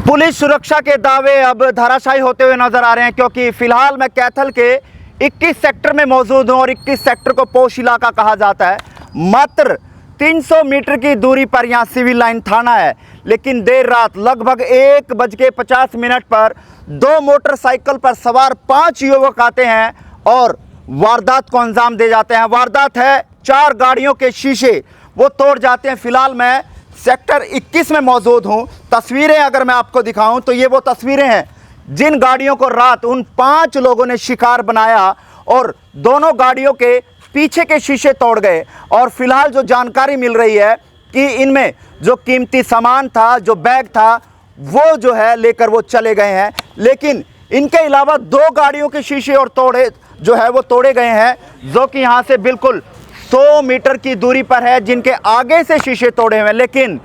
Police सुरक्षा के दावे अब धराशायी होते हुए नजर आ रहे हैं, क्योंकि फिलहाल मैं कैथल के 21 सेक्टर में मौजूद हूं और 21 सेक्टर को पोश इलाका कहा जाता है। मात्र 300 मीटर की दूरी पर यहां सिविल लाइन थाना है, लेकिन देर रात लगभग 1:50 पर 2 मोटरसाइकिल पर सवार 5 युवक आते हैं और वारदात को अंजाम दे जाते हैं। वारदात है 4 गाड़ियों के शीशे वो तोड़ जाते हैं। फिलहाल मैं सेक्टर 21 में मौजूद हूं। तस्वीरें अगर मैं आपको दिखाऊं तो ये वो तस्वीरें हैं जिन गाड़ियों को रात उन 5 लोगों ने शिकार बनाया और दोनों गाड़ियों के पीछे के शीशे तोड़ गए। और फिलहाल जो जानकारी मिल रही है कि इनमें जो कीमती सामान था, जो बैग था, वो जो है लेकर वो चले गए हैं। लेकिन इनके अलावा 2 गाड़ियों के शीशे और तोड़े गए हैं, जो कि यहाँ से बिल्कुल 100 मीटर की दूरी पर है, जिनके आगे से शीशे तोड़े हुए हैं। लेकिन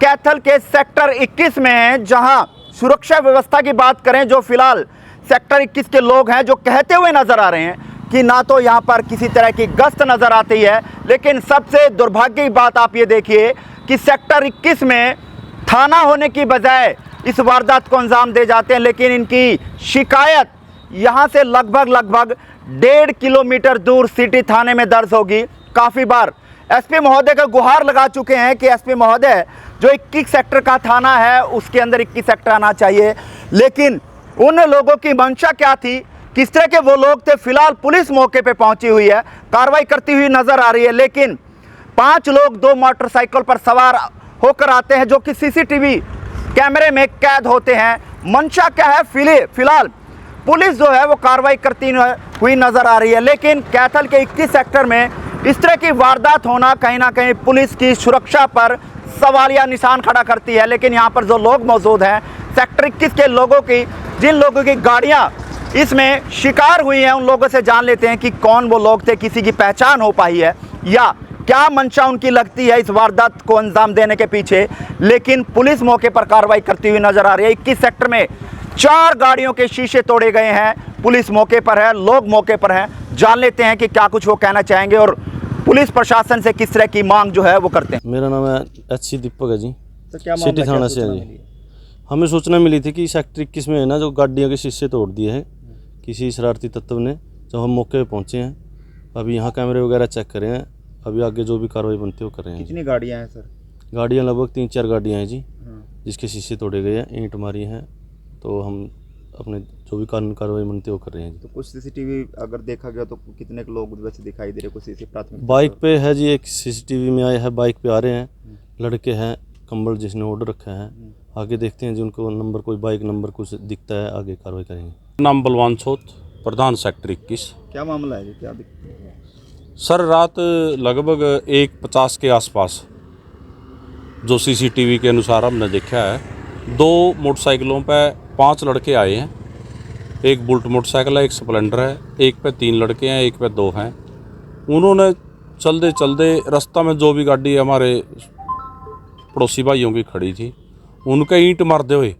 कैथल के सेक्टर 21 में है, जहां सुरक्षा व्यवस्था की बात करें, जो फिलहाल सेक्टर 21 के लोग हैं जो कहते हुए नजर आ रहे हैं कि ना तो यहां पर किसी तरह की गश्त नजर आती है। लेकिन सबसे दुर्भाग्य की बात आप ये देखिए कि सेक्टर 21 में थाना होने की बजाय इस वारदात को अंजाम दे जाते हैं। लेकिन इनकी शिकायत यहां से लगभग 1.5 किलोमीटर दूर सिटी थाने में दर्ज होगी। काफ़ी बार एसपी महोदय का गुहार लगा चुके हैं कि एसपी महोदय, जो 21 सेक्टर का थाना है उसके अंदर 21 सेक्टर आना चाहिए। लेकिन उन लोगों की मंशा क्या थी, किस तरह के वो लोग थे, फिलहाल पुलिस मौके पे पहुंची हुई है, कार्रवाई करती हुई नजर आ रही है। लेकिन 5 लोग 2 मोटरसाइकिल पर सवार होकर आते हैं, जो कि सीसीटीवी कैमरे में कैद होते हैं। मंशा क्या है, फिलहाल पुलिस जो है वो कार्रवाई करती हुई नजर आ रही है। लेकिन कैथल के 21 सेक्टर में इस तरह की वारदात होना कहीं ना कहीं पुलिस की सुरक्षा पर सवालिया निशान खड़ा करती है। लेकिन यहाँ पर जो लोग मौजूद हैं सेक्टर 21 के लोगों की, जिन लोगों की गाड़ियाँ इसमें शिकार हुई हैं, उन लोगों से जान लेते हैं कि कौन वो लोग थे, किसी की पहचान हो पाई है या क्या मंशा उनकी लगती है इस वारदात को अंजाम देने के पीछे। लेकिन पुलिस मौके पर कार्रवाई करती हुई नजर आ रही है। 21 सेक्टर में 4 गाड़ियों के शीशे तोड़े गए हैं। पुलिस मौके पर है, लोग मौके पर हैं, जान लेते हैं कि क्या कुछ वो कहना चाहेंगे और पुलिस प्रशासन से किस तरह की मांग जो है वो करते हैं। मेरा नाम है एच.सी. दीपक है जी। तो क्या सिटी थाना से है जी। हमें सूचना मिली थी कि सेक्टर 21 में है ना, जो गाड़ियों के शीशे तोड़ दिए हैं किसी शरारती तत्व ने। जब हम मौके पे पहुंचे हैं, अभी यहाँ कैमरे वगैरह चेक करे हैं, अभी आगे जो भी कार्रवाई बनती है वो कर रहे हैं। कितनी गाड़ियाँ हैं सर? गाड़ियाँ लगभग 3-4 गाड़ियाँ हैं जी, जिसके शीशे तोड़े गए हैं, ईंट मारी हैं। तो हम अपने जो भी कानूनी कार्रवाई बनती है वो कर रहे हैं। तो कुछ सीसीटीवी अगर देखा गया तो कितने लोग वैसे दिखाई दे रहे, कुछ सीसी प्राथमिक बाइक पे है जी, एक सीसीटीवी में आया है, बाइक पे आ रहे हैं लड़के हैं, कंबल जिसने ऑर्डर रखा है। आगे देखते हैं जी, उनको नंबर, कोई बाइक नंबर कुछ दिखता है, आगे कार्रवाई करेंगे। नाम बलवान छोत, प्रधान सेक्टर 21। क्या मामला है, क्या दिक्कत है? सर रात लगभग 1:50 के आसपास जो सीसीटीवी के अनुसार हमने देखा है, 2 मोटरसाइकिलों पे 5 लड़के आए हैं। एक बुलेट मोटरसाइकिल है, एक स्प्लेंडर है, एक पे 3 लड़के हैं, एक पे 2 हैं। उन्होंने चलते चलते रास्ता में जो भी गाड़ी हमारे पड़ोसी भाइयों की खड़ी थी, उनके ईंट मारते हुए,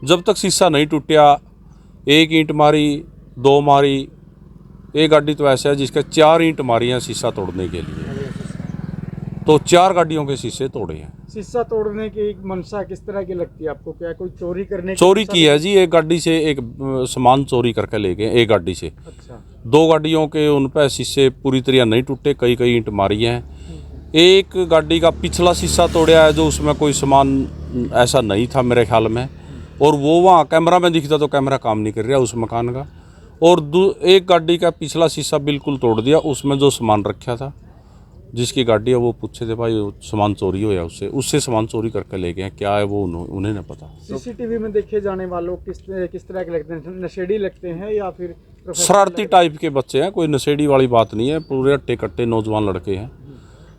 जब तक शीशा नहीं टूटा, एक ईंट मारी, 2 मारी, एक गाड़ी तो ऐसा है जिसके 4 ईंट मारी हैं शीशा तोड़ने के लिए। तो 4 गाड़ियों के शीशे तोड़े हैं। शीशा तोड़ने की मंशा किस तरह की लगती है आपको? क्या कोई चोरी करने की? चोरी की है जी, एक गाड़ी से एक सामान चोरी करके ले गए, एक गाड़ी से। अच्छा। 2 गाड़ियों के उन पर शीशे पूरी तरह नहीं टूटे, कई ईंट मारी हैं। एक गाड़ी का पिछला शीशा तोड़ा है, जो उसमें कोई सामान ऐसा नहीं था मेरे ख्याल में, और वो वहाँ कैमरा में दिखता तो कैमरा काम नहीं कर रहा उस मकान का। और एक गाड़ी का पिछला शीशा बिल्कुल तोड़ दिया, उसमें जो सामान रखा था, जिसकी गाड़ी है वो पूछे थे भाई सामान चोरी हो या उससे सामान चोरी करके ले गए, क्या है वो उन्हें न पता। सीसीटीवी में देखे जाने वालों किस तरह के लगते हैं? नशेड़ी लगते हैं या फिर शरारती टाइप के बच्चे हैं, कोई नशेड़ी वाली बात नहीं है, पूरे अट्टे कट्टे नौजवान लड़के हैं।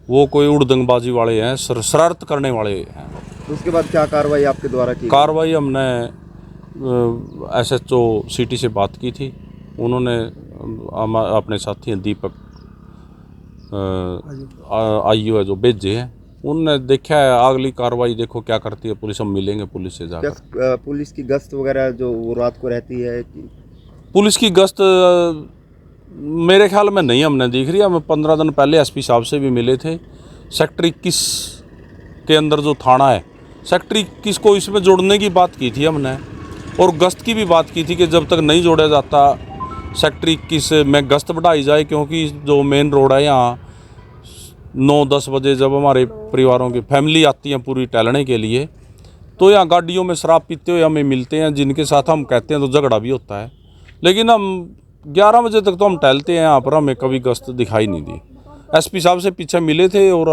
वो कोई उड़दंगबाजी वाले हैं, शरारत करने वाले हैं। तो उसके बाद क्या कार्रवाई आपके द्वारा की? कार्रवाई हमने SHO सिटी से बात की थी, उन्होंने अपने साथी दीपक IU है जो भेजे हैं, उनने देखा है। अगली कार्रवाई देखो क्या करती है पुलिस, हम मिलेंगे पुलिस से जाकर। पुलिस की गश्त वगैरह जो वो रात को रहती है कि? पुलिस की गश्त मेरे ख्याल में नहीं हमने दिख रही। हम 15 दिन पहले SP साहब से भी मिले थे। सेक्टर 21 के अंदर जो थाना है, सेक्टर 21 को इसमें जोड़ने की बात की थी हमने, और गश्त की भी बात की थी कि जब तक नहीं जोड़ा जाता सेक्टर 21 में गश्त बढ़ाई जाए, क्योंकि जो मेन रोड है यहाँ 9-10 बजे जब हमारे परिवारों की फैमिली आती है पूरी टहलने के लिए, तो यहाँ गाड़ियों में शराब पीते हुए हमें मिलते हैं, जिनके साथ हम कहते हैं तो झगड़ा भी होता है। लेकिन हम 11 बजे तक तो हम टहलते हैं यहाँ पर, हमें कभी गश्त दिखाई नहीं दी। एसपी साहब से पीछे मिले थे और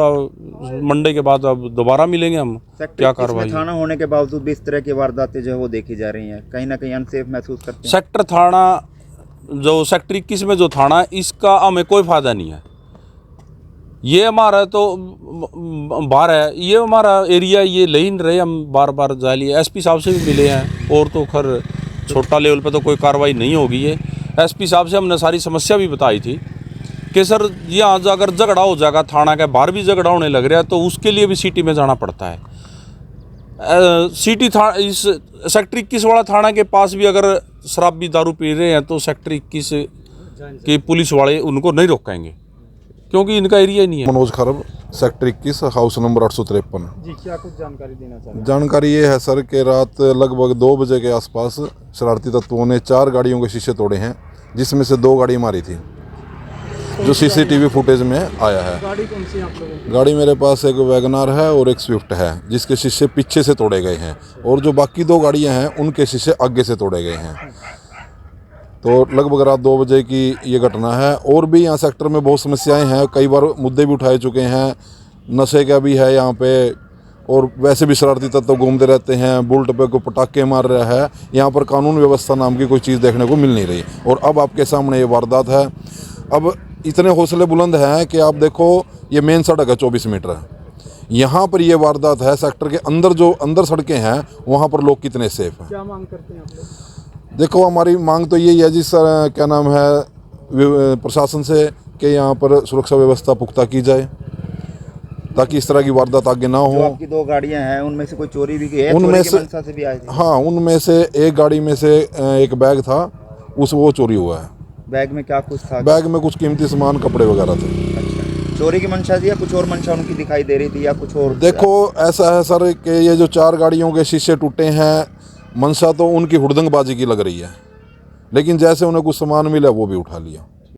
मंडे के बाद अब दोबारा मिलेंगे हम। क्या कार्रवाई? थाना होने के बावजूद भी इस तरह की वारदातें जो है वो देखी जा रही हैं, कहीं ना कहीं अनसेफ महसूस करते हैं। सेक्टर थाना जो सेक्टर 21 में जो थाना है, इसका हमें कोई फ़ायदा नहीं है। ये हमारा तो बाहर है, ये हमारा एरिया, ये ले ही नहीं रहे, हम बार बार जा लिए। एसपी साहब से भी मिले हैं, और तो खैर छोटा लेवल पे तो कोई कार्रवाई नहीं होगी। ये एसपी साहब से हमने सारी समस्या भी बताई थी कि सर यहाँ अगर झगड़ा हो जाएगा, थाना के बाहर भी झगड़ा होने लग रहा है, तो उसके लिए भी सिटी में जाना पड़ता है। सिटी इस सेक्टर 21 वाला थाना के पास भी अगर शराबी दारू पी रहे हैं तो सेक्टर 21 की पुलिस वाले उनको नहीं रोकेंगे, क्योंकि इनका एरिया ही नहीं है। मनोज खरब, सेक्टर 21, हाउस नंबर 853। जी, क्या कुछ जानकारी देना चाहते हैं? जानकारी ये है सर कि रात लगभग 2 बजे के आसपास शरारती तत्वों ने 4 गाड़ियों के शीशे तोड़े हैं, जिसमें से 2 गाड़ी हमारी थी, जो सीसीटीवी फुटेज में आया है। गाड़ी कौन सी है आप लोगों की? गाड़ी मेरे पास एक वैगनार है और एक स्विफ्ट है, जिसके शीशे पीछे से तोड़े गए हैं, और जो बाकी 2 गाड़ियां हैं उनके शीशे आगे से तोड़े गए हैं। तो लगभग रात 2 बजे की ये घटना है। और भी यहाँ सेक्टर में बहुत समस्याएं हैं, कई बार मुद्दे भी उठाए चुके हैं, नशे का भी है यहाँ पे, और वैसे भी शरारती तत्व घूमते रहते हैं, बुलेट पे को पटाखे मार रहा है। यहाँ पर कानून व्यवस्था नाम की कोई चीज़ देखने को मिल नहीं रही, और अब आपके सामने ये वारदात है। अब इतने हौसले बुलंद हैं कि आप देखो, ये मेन सड़क है 24 मीटर, यहाँ पर ये वारदात है। सेक्टर के अंदर जो अंदर सड़कें हैं वहाँ पर लोग कितने सेफ हैं? क्या मांग करते हैं आप लोग? देखो, हमारी मांग तो यही है जी सर, क्या नाम है, प्रशासन से कि यहाँ पर सुरक्षा व्यवस्था पुख्ता की जाए, ताकि इस तरह की वारदात आगे ना जो हो। आपकी 2 गाड़ियां हैं उनमें से कोई चोरी भी की है? उनमें चोरी की से मंशा से भी आए थे? हाँ, उनमें से एक गाड़ी में से एक बैग था, वो चोरी हुआ है। बैग में क्या कुछ था? बैग में कुछ कीमती सामान, कपड़े वगैरह थे। अच्छा, चोरी की मंशा थी या कुछ और मंशा उनकी दिखाई दे रही थी, या कुछ और? देखो, ऐसा है सर कि ये जो 4 गाड़ियों के शीशे टूटे हैं, मंशा तो उनकी हुड़दंगबाजी की लग रही है, लेकिन जैसे उन्हें कुछ सामान मिला वो भी उठा लिया।